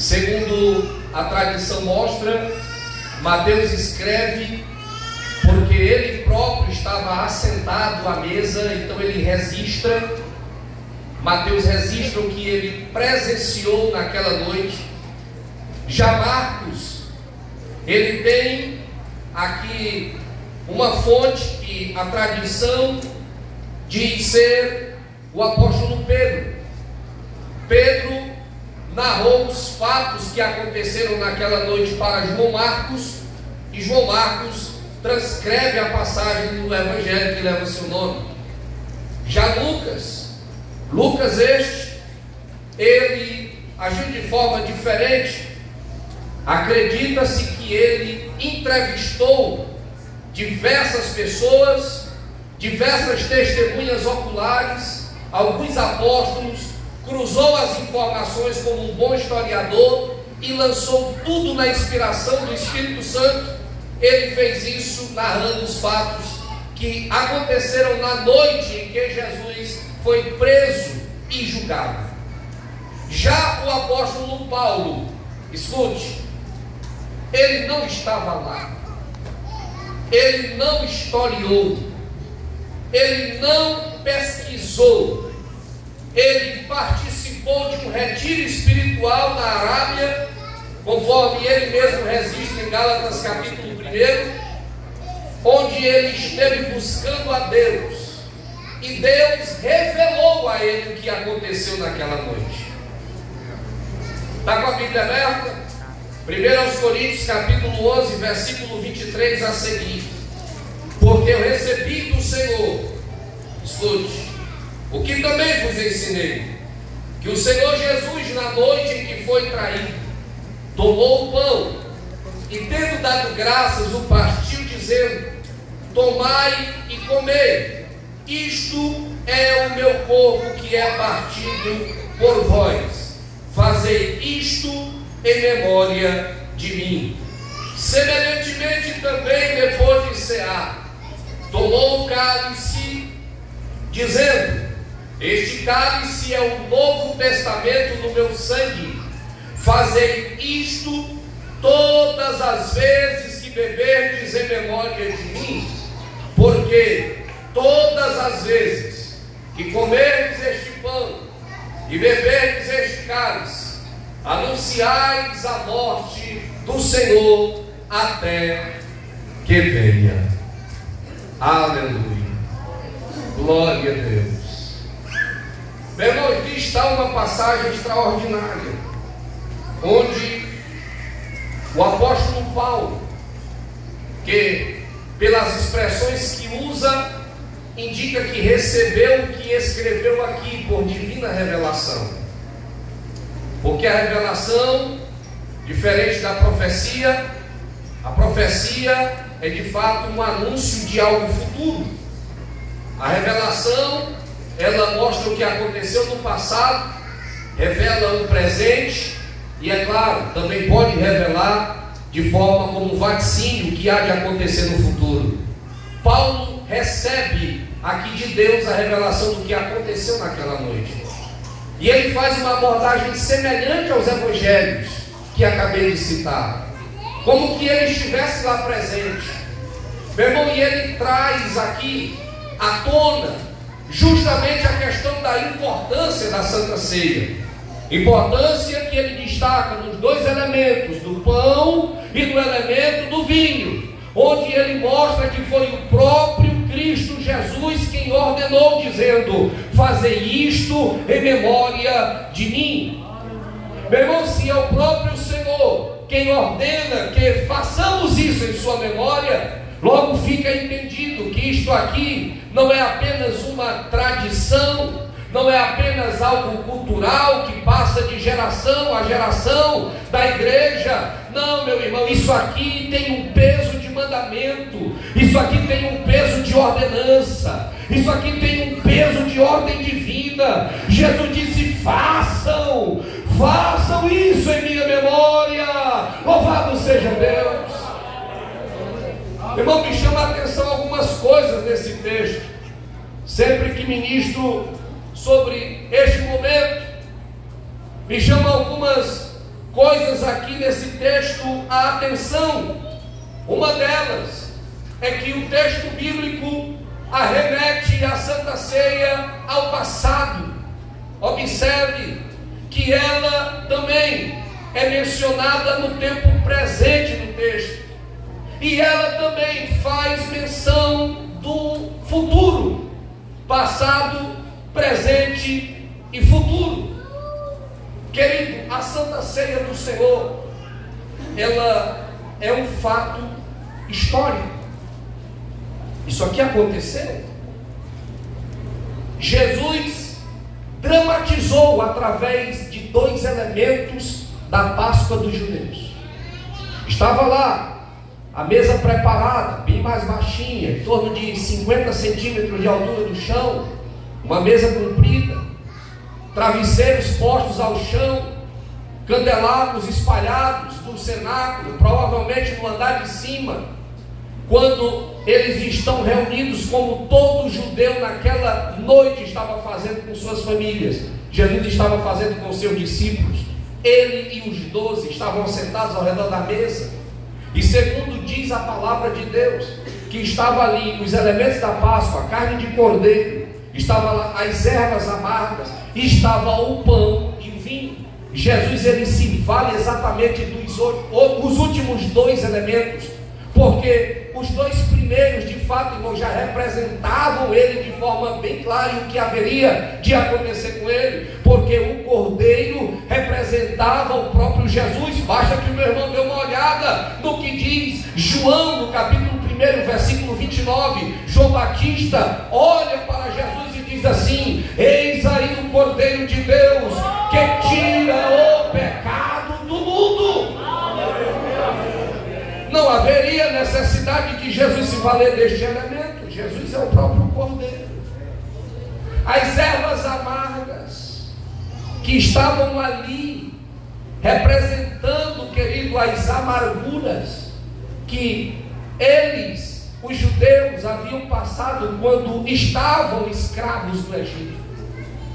Segundo a tradição mostra, Mateus escreve porque ele próprio estava assentado à mesa, então ele registra. Mateus registra o que ele presenciou naquela noite. Já Marcos, ele tem aqui uma fonte que a tradição diz ser o apóstolo Pedro. Pedro narrou os fatos que aconteceram naquela noite para João Marcos, e João Marcos transcreve a passagem do evangelho que leva seu nome. Já Lucas ele agiu de forma diferente. Acredita-se que ele entrevistou diversas pessoas, diversas testemunhas oculares, alguns apóstolos, cruzou as informações como um bom historiador e lançou tudo na inspiração do Espírito Santo. Ele fez isso narrando os fatos que aconteceram na noite em que Jesus foi preso e julgado. Já o apóstolo Paulo, escute, ele não estava lá, ele não historiou, ele não pesquisou, ele participou de um retiro espiritual na Arábia, conforme ele mesmo registra em Gálatas capítulo 1, onde ele esteve buscando a Deus, e Deus revelou a ele o que aconteceu naquela noite. Está com a Bíblia aberta? 1 Coríntios capítulo 11, versículo 23 a seguir. Porque eu recebi do Senhor, escute, o que também vos ensinei, que o Senhor Jesus, na noite em que foi traído, tomou o pão e, tendo dado graças, o partiu, dizendo: tomai e comei, isto é o meu corpo que é partido por vós, fazei isto em memória de mim. Semelhantemente também, depois de cear, tomou o cálice, dizendo: este cálice é o novo testamento no meu sangue, fazei isto todas as vezes que beberdes em memória de mim, porque todas as vezes que comerdes este pão e beberdes este cálice, anunciais a morte do Senhor até que venha. Aleluia, glória a Deus. Meu irmão, aqui está uma passagem extraordinária, onde o apóstolo Paulo, que pelas expressões que usa, indica que recebeu o que escreveu aqui por divina revelação. Porque a revelação, diferente da profecia, a profecia é de fato um anúncio de algo futuro. A revelação, ela mostra o que aconteceu no passado, revela o presente e, é claro, também pode revelar de forma como um vaticínio o que há de acontecer no futuro. Paulo recebe aqui de Deus a revelação do que aconteceu naquela noite. E ele faz uma abordagem semelhante aos evangelhos que acabei de citar, como que ele estivesse lá presente. Meu irmão, e ele traz aqui à tona justamente a questão da importância da Santa Ceia. Importância que ele destaca nos dois elementos, do pão e do elemento do vinho, onde ele mostra que foi o próprio Cristo Jesus quem ordenou, dizendo: fazei isto em memória de mim. Meu irmão, se é o próprio Senhor quem ordena que façamos isso em sua memória, logo fica entendido que isto aqui não é apenas uma tradição, não é apenas algo cultural que passa de geração a geração da igreja. Não, meu irmão, isso aqui tem um peso de mandamento, isso aqui tem um peso de ordenança, isso aqui tem um peso de ordem divina. Jesus disse: façam isso em minha memória. Louvado seja Deus. Irmão, me chama a atenção algumas coisas nesse texto. Sempre que ministro sobre este momento, me chama algumas coisas aqui nesse texto a atenção. Uma delas é que o texto bíblico arremete a Santa Ceia ao passado. Observe que ela também é mencionada no tempo presente do texto, e ela também faz menção do futuro, passado, presente e futuro. Querido, a Santa Ceia do Senhor, ela é um fato histórico. Isso aqui aconteceu. Jesus dramatizou através de dois elementos da Páscoa dos judeus. Estava lá a mesa preparada, bem mais baixinha, em torno de 50 centímetros de altura do chão, uma mesa comprida, travesseiros postos ao chão, candelabros espalhados no cenáculo, provavelmente no andar de cima. Quando eles estão reunidos, como todo judeu naquela noite estava fazendo com suas famílias, Jesus estava fazendo com seus discípulos. Ele e os 12 estavam sentados ao redor da mesa, e segundo diz a palavra de Deus, que estava ali os elementos da Páscoa, a carne de cordeiro, estava lá as ervas amargas, e estava o pão e o vinho. Jesus, ele se vale exatamente dos os últimos dois elementos, porque os dois primeiros, de fato, irmão, já representavam ele de forma bem clara, e o que haveria de acontecer com ele, porque o cordeiro representava o próprio Jesus. Basta que o meu irmão dê uma olhada no que diz João, no capítulo 1, versículo 29. João Batista olha para Jesus e diz assim: eis aí o Cordeiro de Deus, que tira o pecado do mundo. Não haveria necessidade de Jesus se valer deste elemento. Jesus é o próprio Cordeiro. As ervas amargas que estavam ali, representando, querido, as amarguras que eles, os judeus, haviam passado quando estavam escravos no Egito.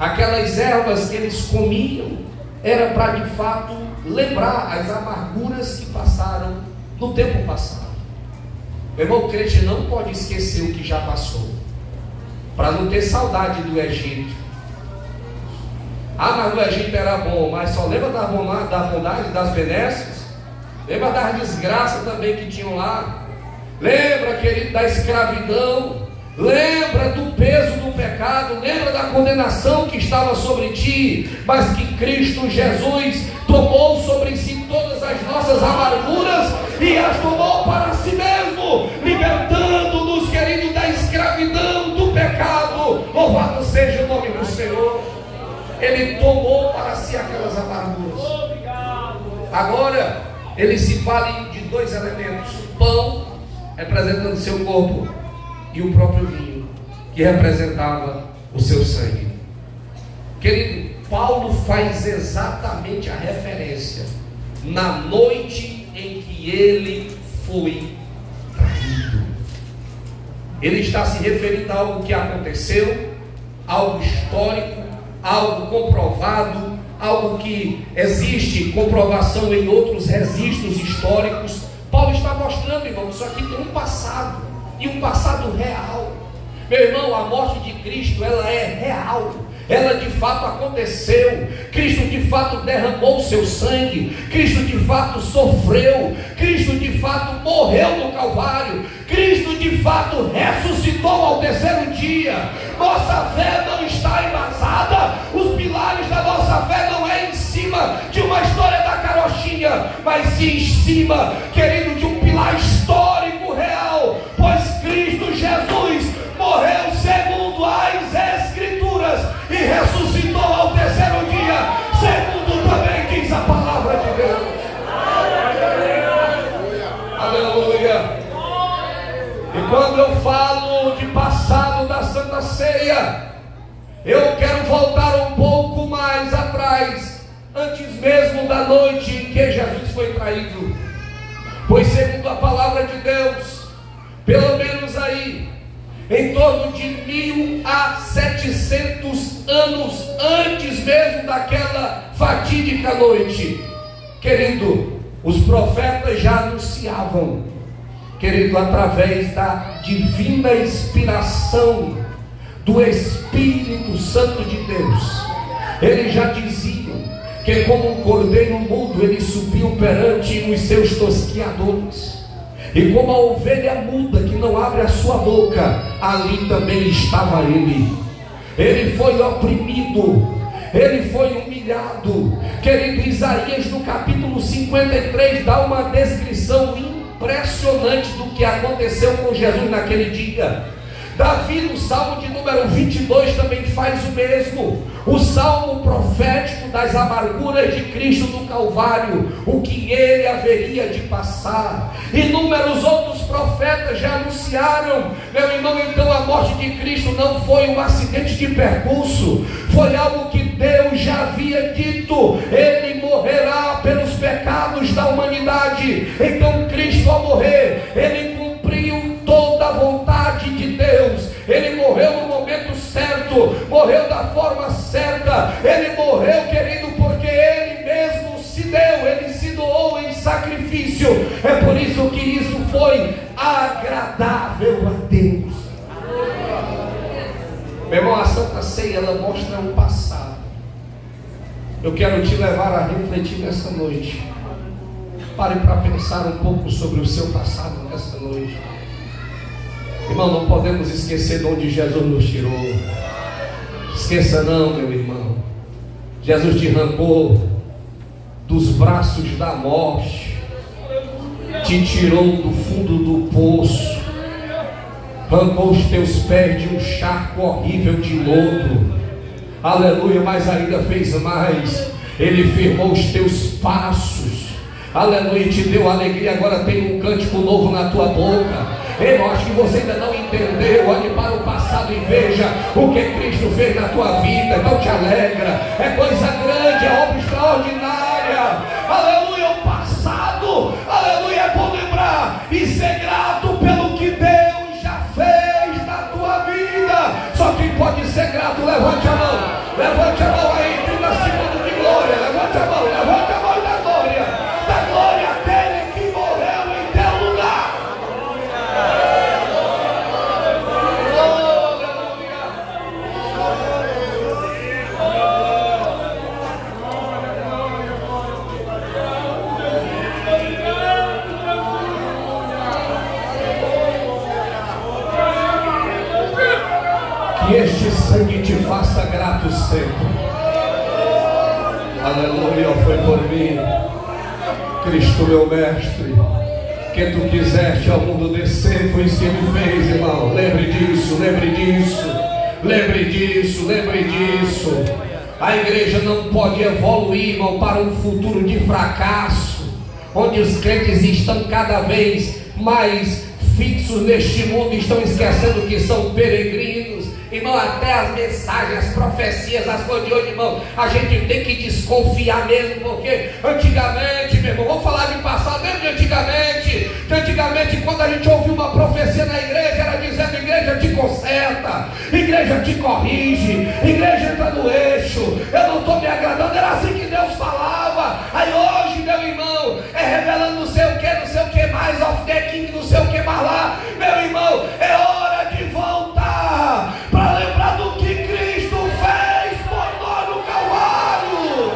Aquelas ervas que eles comiam era para de fato lembrar as amarguras que passaram no tempo passado. Meu irmão, o crente não pode esquecer o que já passou, para não ter saudade do Egito. Ah, mas o Egito era bom, mas só lembra da bondade, das benesses? Lembra das desgraças também que tinham lá? Lembra, querido, da escravidão? Lembra do peso do pecado? Lembra da condenação que estava sobre ti? Mas que Cristo Jesus tomou sobre si todas as nossas amarguras e as tomou para si mesmo, libertando-nos, querido, da escravidão, do pecado. Louvado seja o nome do Senhor. Ele tomou para si aquelas amarguras. Agora, ele se vale de dois elementos: o pão, representando seu corpo, e o próprio vinho, que representava o seu sangue. Querido, Paulo faz exatamente a referência na noite em que ele foi traído. Ele está se referindo a algo que aconteceu, algo histórico, algo comprovado, algo que existe comprovação em outros registros históricos. Paulo está mostrando, irmão, que isso aqui tem um passado, e um passado real. Meu irmão, a morte de Cristo, ela é real, ela de fato aconteceu. Cristo de fato derramou o seu sangue, Cristo de fato sofreu, Cristo de fato morreu no Calvário, Cristo de fato ressuscitou ao terceiro dia. Nossa fé não está embasada, os pilares da nossa fé não é em cima de uma história da carochinha, mas sim em cima, querido, de um pilar histórico real, pois Cristo Jesus morreu segundo as Escrituras e ressuscitou ao terceiro dia, segundo também diz a palavra de Deus. Aleluia. E quando eu falo de passado da Santa Ceia, eu quero voltar um pouco mais atrás, antes mesmo da noite em que Jesus foi traído. Pois segundo a palavra de Deus, pelo menos aí, em torno de 1700 anos antes mesmo daquela fatídica noite, Querido, os profetas já anunciavam, querido, através da divina inspiração do Espírito Santo de Deus, eles já diziam que como um cordeiro mudo ele subiu perante os seus tosquiadores, e como a ovelha muda que não abre a sua boca, ali também estava ele. Ele foi oprimido, ele foi humilhado. Querido, Isaías no capítulo 53 dá uma descrição impressionante do que aconteceu com Jesus naquele dia. Davi no salmo de número 22 também faz o mesmo. O salmo profético das amarguras de Cristo no Calvário, o que ele haveria de passar. Inúmeros outros profetas já anunciaram, meu irmão. Então a morte de Cristo não foi um acidente de percurso, foi algo que Deus já havia dito: ele morrerá pelos pecados da humanidade. Então Cristo, ao morrer, ele cumpriu toda a vontade de Deus. Ele morreu no momento certo, morreu da forma certa. Ele morreu, querido, porque ele mesmo se deu, ele se doou em sacrifício. É por isso que isso foi agradável a Deus. Meu irmão, a Santa Ceia, ela mostra o passado. Eu quero te levar a refletir nessa noite. Pare para pensar um pouco sobre o seu passado nessa noite. Irmão, não podemos esquecer de onde Jesus nos tirou. Esqueça não, meu irmão. Jesus te arrancou dos braços da morte, te tirou do fundo do poço, arrancou os teus pés de um charco horrível de lodo. Aleluia, mas ainda fez mais. Ele firmou os teus passos. Aleluia, te deu alegria. Agora tem um cântico novo na tua boca. Eu acho que você ainda não entendeu. Olhe para o passado e veja o que Cristo fez na tua vida. Então te alegra. É coisa grande, é obra extraordinária. Aleluia, o passado. Aleluia, é bom lembrar e ser grato pelo que Deus já fez na tua vida. Só quem pode ser grato, levante a mão. Levante a mão aí, 30 segundos de glória. Levante a mão, levante a mão e dá glória. Dá glória àquele que morreu em teu lugar. Que este sangue te faça grato sempre. Aleluia, foi por mim, Cristo meu mestre, que tu quiseste ao mundo descer, foi isso que ele fez, irmão. Lembre disso, lembre disso, lembre disso, lembre disso. A igreja não pode evoluir, irmão, para um futuro de fracasso, onde os crentes estão cada vez mais fixos neste mundo, estão esquecendo que são peregrinos. Irmão, até as mensagens, as profecias, as coisas de hoje, irmão, a gente tem que desconfiar mesmo, porque antigamente, meu irmão, vamos falar de passado, mesmo de antigamente. Antigamente, quando a gente ouvia uma profecia na igreja, era dizendo: igreja te conserta, igreja te corrige, igreja entra no eixo, eu não estou me agradando. Era assim que Deus falava. Aí hoje, meu irmão, é revelando não sei o que mais, of the king, não sei o que mais lá. Meu irmão, é hora de voltar para lembrar do que Cristo fez por nós no Calvário.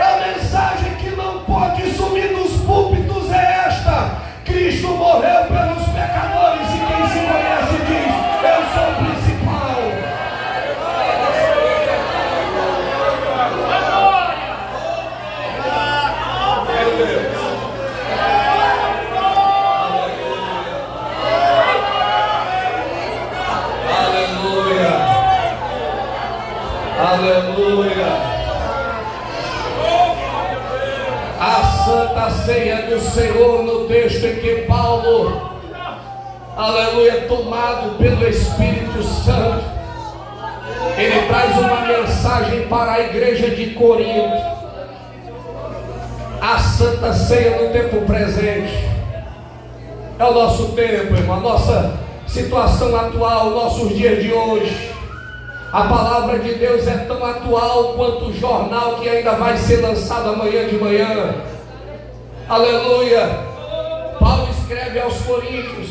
A mensagem que não pode sumir dos púlpitos é esta: Cristo morreu pelos pecadores, e quem se conhece diz: eu sou o principal. Meu Deus. Aleluia. A Santa Ceia do Senhor, no texto em que Paulo, aleluia, tomado pelo Espírito Santo, ele traz uma mensagem para a igreja de Corinto. A Santa Ceia no tempo presente é o nosso tempo, irmão, a nossa situação atual, nossos dias de hoje. A palavra de Deus é tão atual quanto o jornal que ainda vai ser lançado amanhã de manhã. Aleluia. Paulo escreve aos Coríntios,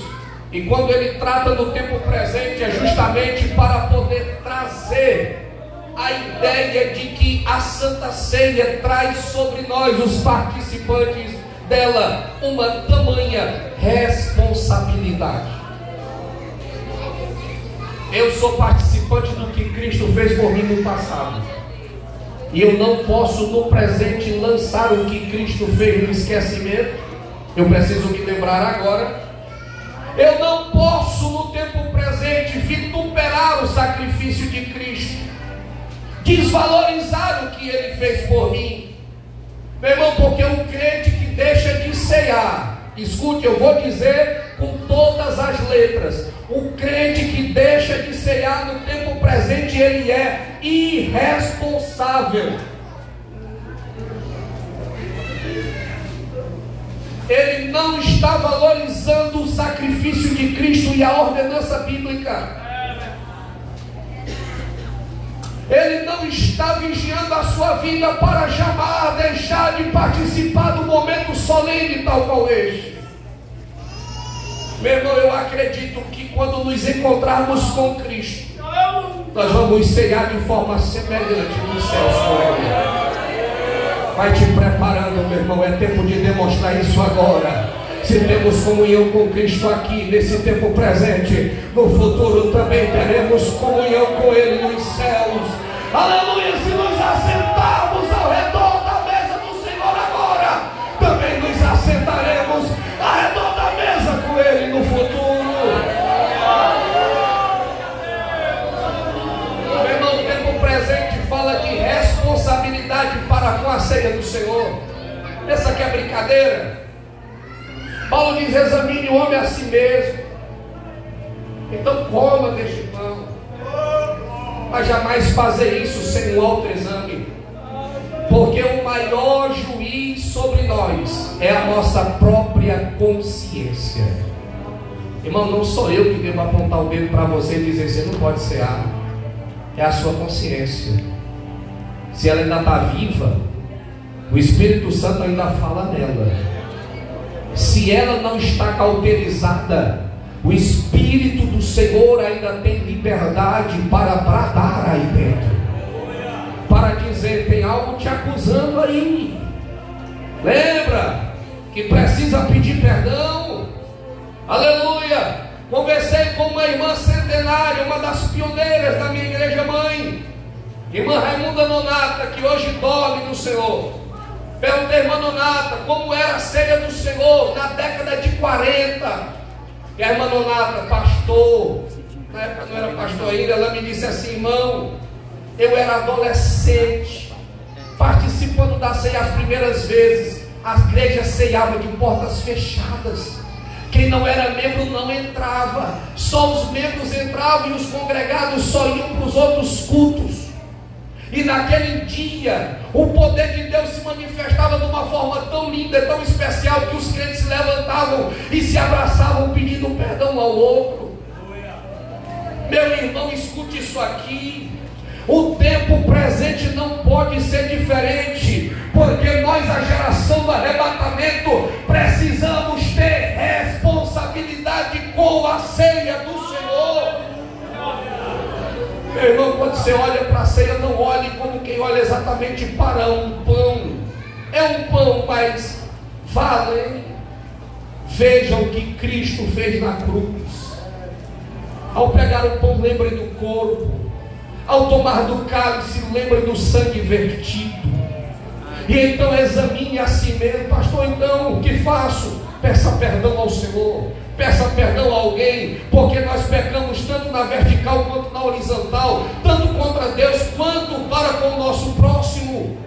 e quando ele trata do tempo presente, é justamente para poder trazer a ideia de que a Santa Ceia traz sobre nós, os participantes dela, uma tamanha responsabilidade. Eu sou participante do que Cristo fez por mim no passado, e eu não posso no presente lançar o que Cristo fez no esquecimento. Eu preciso me lembrar agora. Eu não posso no tempo presente vituperar o sacrifício de Cristo, desvalorizar o que Ele fez por mim, meu irmão, porque o crente que deixa de ceiar, escute, eu vou dizer com todas as letras, o crente que deixa de ceiar no tempo presente, ele é irresponsável. Ele não está valorizando o sacrifício de Cristo e a ordenança bíblica. Ele não está vigiando a sua vida para jamais deixar de participar do momento solene tal qual este. Meu irmão, eu acredito que quando nos encontrarmos com Cristo, nós vamos ceiar de forma semelhante nos céus com Ele. Vai te preparando, meu irmão, é tempo de demonstrar isso agora. Se temos comunhão com Cristo aqui, nesse tempo presente, no futuro também teremos comunhão com Ele nos céus. Aleluia! Se nos assentarmos ao redor da mesa do Senhor agora, também nos assentaremos ao redor da mesa com Ele no futuro. Meu irmão, o tempo presente fala de responsabilidade para com a ceia do Senhor. Pensa que é brincadeira? Paulo diz: examine o homem a si mesmo, então coma deste pão, mas jamais fazer isso sem um autoexame, porque o maior juiz sobre nós é a nossa própria consciência. Irmão, não sou eu que devo apontar o dedo para você e dizer: você não pode cear. É a sua consciência. Se ela ainda está viva, o Espírito Santo ainda fala nela. Se ela não está cauterizada, o Espírito do Senhor ainda tem liberdade para bradar aí dentro, para dizer: tem algo te acusando aí. Lembra que precisa pedir perdão. Aleluia. Conversei com uma irmã centenária, uma das pioneiras da minha igreja mãe, irmã Raimunda Nonata, que hoje dorme no Senhor. Perguntei à irmã Nonata como era a ceia do Senhor na década de 40. E a irmã Nonata, pastor, na época não era pastor ainda, ela me disse assim: irmão, eu era adolescente, participando da ceia as primeiras vezes, a igreja ceiava de portas fechadas. Quem não era membro não entrava, só os membros entravam e os congregados só iam para os outros cultos. E naquele dia, o poder de Deus se manifestava de uma forma tão linda, tão especial, que os crentes se levantavam e se abraçavam pedindo perdão ao outro. Meu irmão, escute isso aqui. O tempo presente não pode ser diferente, porque nós, a geração do arrebatamento, precisamos ter responsabilidade com a ceia do Senhor. Meu irmão, quando você olha para a ceia, não olhe como quem olha exatamente para um pão. É um pão, mas vale. Veja o que Cristo fez na cruz. Ao pegar o pão, lembre do corpo. Ao tomar do cálice, lembre do sangue vertido. E então examine a si mesmo. Pastor, então o que faço? Peça perdão ao Senhor. Peça perdão a alguém, porque nós pecamos tanto na vertical quanto na horizontal, tanto contra Deus quanto para com o nosso próximo.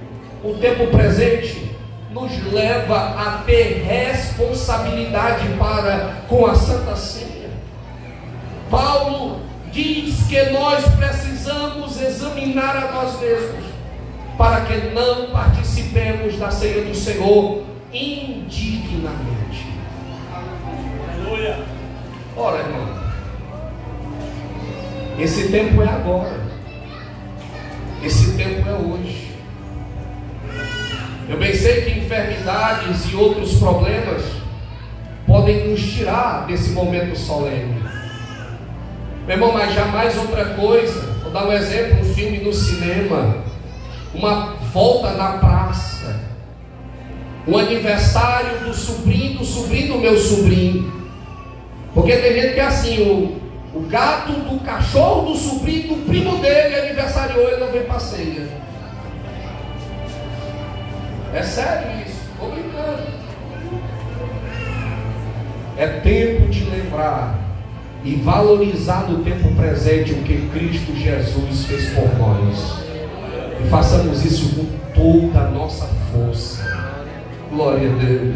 O tempo presente nos leva a ter responsabilidade para com a Santa Ceia. Paulo diz que nós precisamos examinar a nós mesmos, para que não participemos da ceia do Senhor indignamente. Ora, irmão, esse tempo é agora. Esse tempo é hoje. Eu bem sei que enfermidades e outros problemas podem nos tirar desse momento solene. Meu irmão, mas jamais outra coisa. Vou dar um exemplo, um filme no cinema, uma volta na praça, o aniversário do sobrinho do meu sobrinho. Porque tem gente que é assim, o gato do cachorro do sobrinho do primo dele aniversariou, ele não veio para a ceia. É sério isso, estou brincando. É tempo de lembrar e valorizar no tempo presente o que Cristo Jesus fez por nós. E façamos isso com toda a nossa força. Glória a Deus.